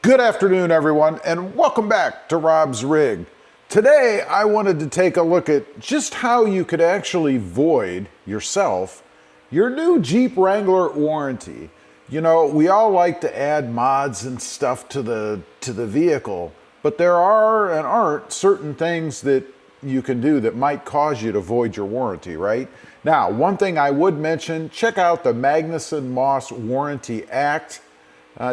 Good afternoon, everyone, and welcome back to Rob's Rig. Today, I wanted to take a look at just how you could actually void yourself your new Jeep Wrangler warranty. You know, we all like to add mods and stuff to the vehicle, but there are and aren't certain things that you can do that might cause you to void your warranty, right? Now, one thing I would mention, check out the Magnuson-Moss Warranty Act.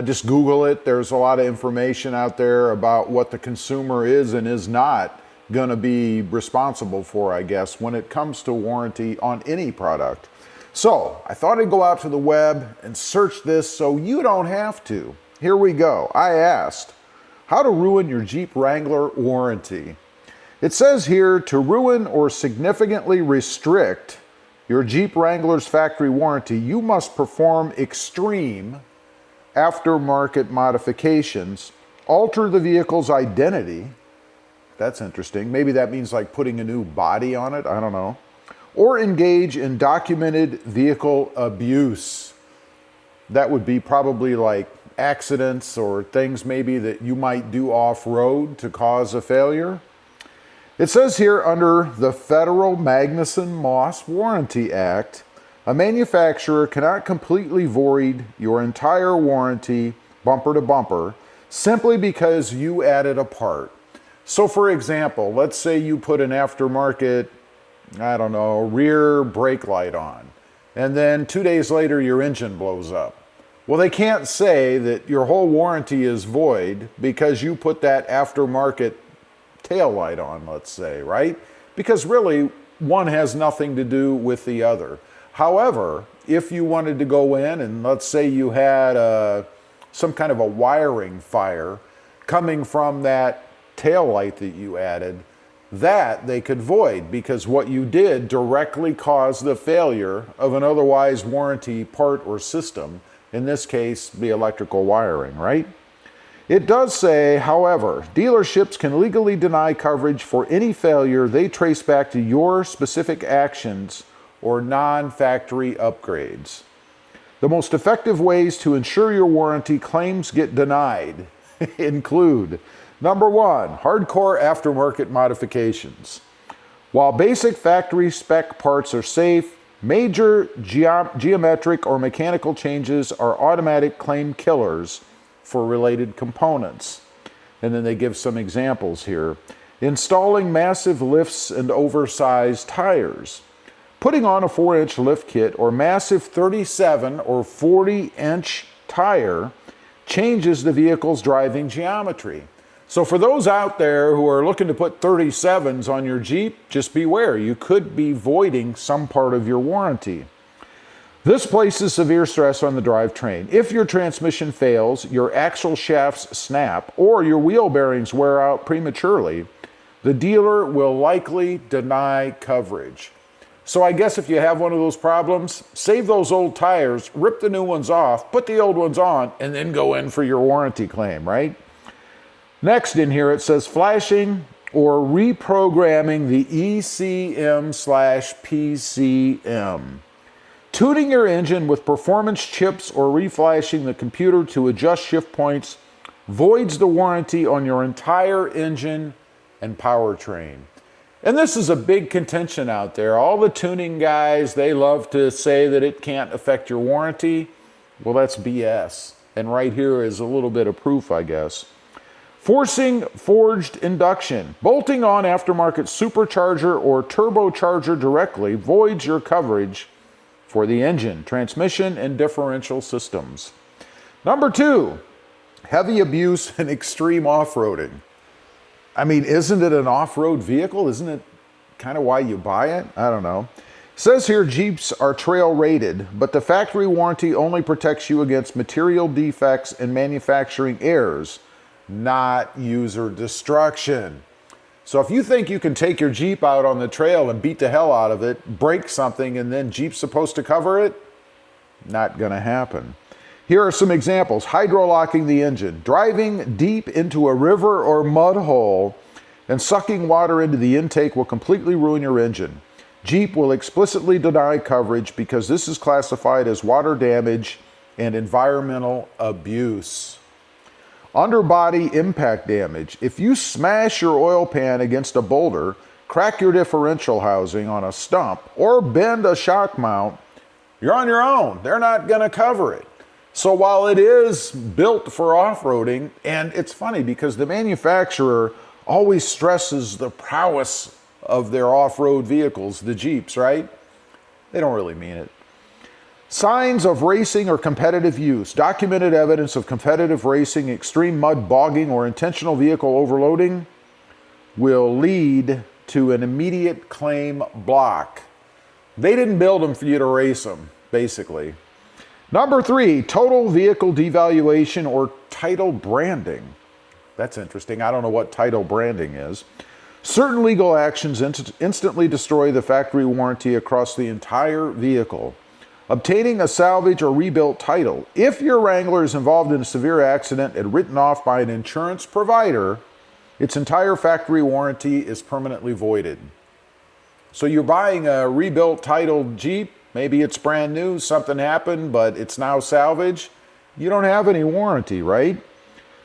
Just Google it. There's a lot of information out there about what the consumer is and is not going to be responsible for, I guess, when it comes to warranty on any product. So I thought I'd go out to the web and search this so you don't have to. Here we go. I asked, how to ruin your Jeep Wrangler warranty. It says here, to ruin or significantly restrict your Jeep Wrangler's factory warranty, you must perform extreme aftermarket modifications, alter the vehicle's identity. That's interesting. Maybe that means like putting a new body on it. I don't know. Or engage in documented vehicle abuse. That would be probably like accidents or things maybe that you might do off-road to cause a failure. It says here under the Federal Magnuson-Moss Warranty Act, a manufacturer cannot completely void your entire warranty bumper to bumper simply because you added a part. So for example, let's say you put an aftermarket, I don't know, rear brake light on, and then 2 days later your engine blows up. Well, they can't say that your whole warranty is void because you put that aftermarket tail light on, let's say, right? Because really, one has nothing to do with the other. However, if you wanted to go in and let's say you had some kind of a wiring fire coming from that tail light that you added, that they could void because what you did directly caused the failure of an otherwise warranty part or system, in this case, the electrical wiring, right? It does say, however, dealerships can legally deny coverage for any failure they trace back to your specific actions or non-factory upgrades. The most effective ways to ensure your warranty claims get denied include, number one, hardcore aftermarket modifications. While basic factory spec parts are safe, major geometric or mechanical changes are automatic claim killers for related components. And then they give some examples here. Installing massive lifts and oversized tires. Putting on a 4-inch lift kit or massive 37 or 40-inch tire changes the vehicle's driving geometry. So for those out there who are looking to put 37s on your Jeep, just beware. You could be voiding some part of your warranty. This places severe stress on the drivetrain. If your transmission fails, your axle shafts snap, or your wheel bearings wear out prematurely, the dealer will likely deny coverage. So I guess if you have one of those problems, save those old tires, rip the new ones off, put the old ones on, and then go in for your warranty claim, right? Next in here it says flashing or reprogramming the ECM/PCM. Tuning your engine with performance chips or reflashing the computer to adjust shift points voids the warranty on your entire engine and powertrain. And this is a big contention out there. All the tuning guys, they love to say that it can't affect your warranty. Well, that's BS. And right here is a little bit of proof, I guess. Forcing forged induction. Bolting on aftermarket supercharger or turbocharger directly voids your coverage for the engine, transmission, and differential systems. Number two, heavy abuse and extreme off-roading. I mean, isn't it an off-road vehicle? Isn't it kind of why you buy it? I don't know. It says here Jeeps are trail rated, but the factory warranty only protects you against material defects and manufacturing errors, not user destruction. So if you think you can take your Jeep out on the trail and beat the hell out of it, break something, and then Jeep's supposed to cover it, not gonna happen. Here are some examples. Hydrolocking the engine. Driving deep into a river or mud hole and sucking water into the intake will completely ruin your engine. Jeep will explicitly deny coverage because this is classified as water damage and environmental abuse. Underbody impact damage. If you smash your oil pan against a boulder, crack your differential housing on a stump, or bend a shock mount, you're on your own. They're not going to cover it. So while it is built for off-roading, and it's funny because the manufacturer always stresses the prowess of their off-road vehicles, the Jeeps, right? They don't really mean it. Signs of racing or competitive use. Documented evidence of competitive racing, extreme mud bogging, or intentional vehicle overloading will lead to an immediate claim block. They didn't build them for you to race them, basically. Number 3, total vehicle devaluation or title branding. That's interesting. I don't know what title branding is. Certain legal actions instantly destroy the factory warranty across the entire vehicle. Obtaining a salvage or rebuilt title. If your Wrangler is involved in a severe accident and written off by an insurance provider, its entire factory warranty is permanently voided. So you're buying a rebuilt titled Jeep, maybe it's brand new, something happened, but it's now salvage. You don't have any warranty, right?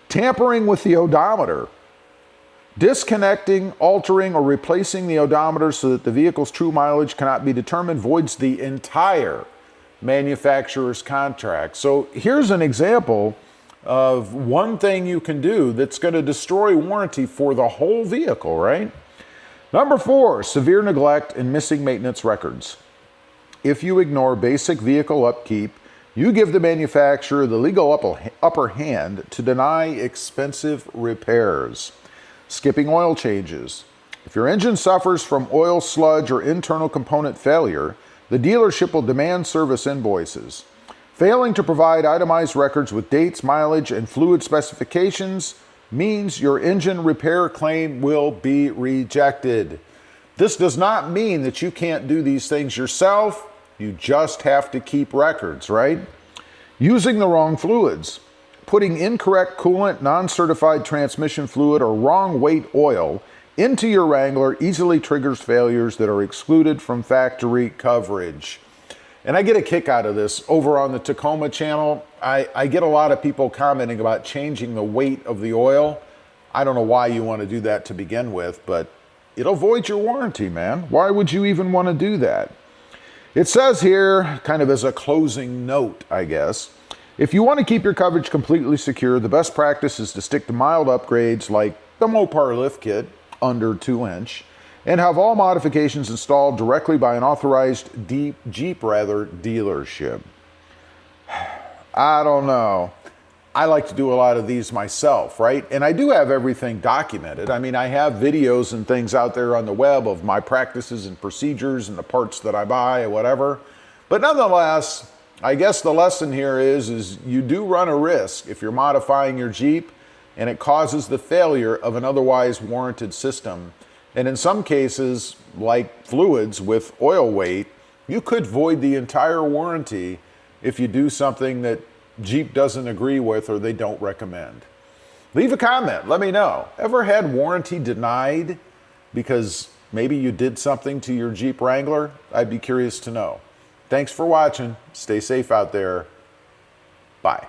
Tampering with the odometer. Disconnecting, altering, or replacing the odometer so that the vehicle's true mileage cannot be determined voids the entire manufacturer's contract. So here's an example of one thing you can do that's going to destroy warranty for the whole vehicle, right? Number 4, severe neglect and missing maintenance records. If you ignore basic vehicle upkeep, you give the manufacturer the legal upper hand to deny expensive repairs. Skipping oil changes. If your engine suffers from oil sludge or internal component failure, the dealership will demand service invoices. Failing to provide itemized records with dates, mileage, and fluid specifications means your engine repair claim will be rejected. This does not mean that you can't do these things yourself. You just have to keep records, right? Using the wrong fluids. Putting incorrect coolant, non-certified transmission fluid, or wrong weight oil into your Wrangler easily triggers failures that are excluded from factory coverage. And I get a kick out of this. Over on the Tacoma channel, I get a lot of people commenting about changing the weight of the oil. I don't know why you want to do that to begin with, but it'll void your warranty, man. Why would you even want to do that? It says here, kind of as a closing note, I guess, if you want to keep your coverage completely secure, the best practice is to stick to mild upgrades like the Mopar lift kit, under 2-inch, and have all modifications installed directly by an authorized Jeep dealership. I don't know. I like to do a lot of these myself, right? And I do have everything documented. I mean, I have videos and things out there on the web of my practices and procedures and the parts that I buy or whatever. But nonetheless, I guess the lesson here is you do run a risk if you're modifying your Jeep and it causes the failure of an otherwise warranted system. And in some cases, like fluids with oil weight, you could void the entire warranty if you do something that Jeep doesn't agree with or they don't recommend. Leave a comment, let me know. Ever had warranty denied because maybe you did something to your Jeep Wrangler? I'd be curious to know. Thanks for watching. Stay safe out there. Bye.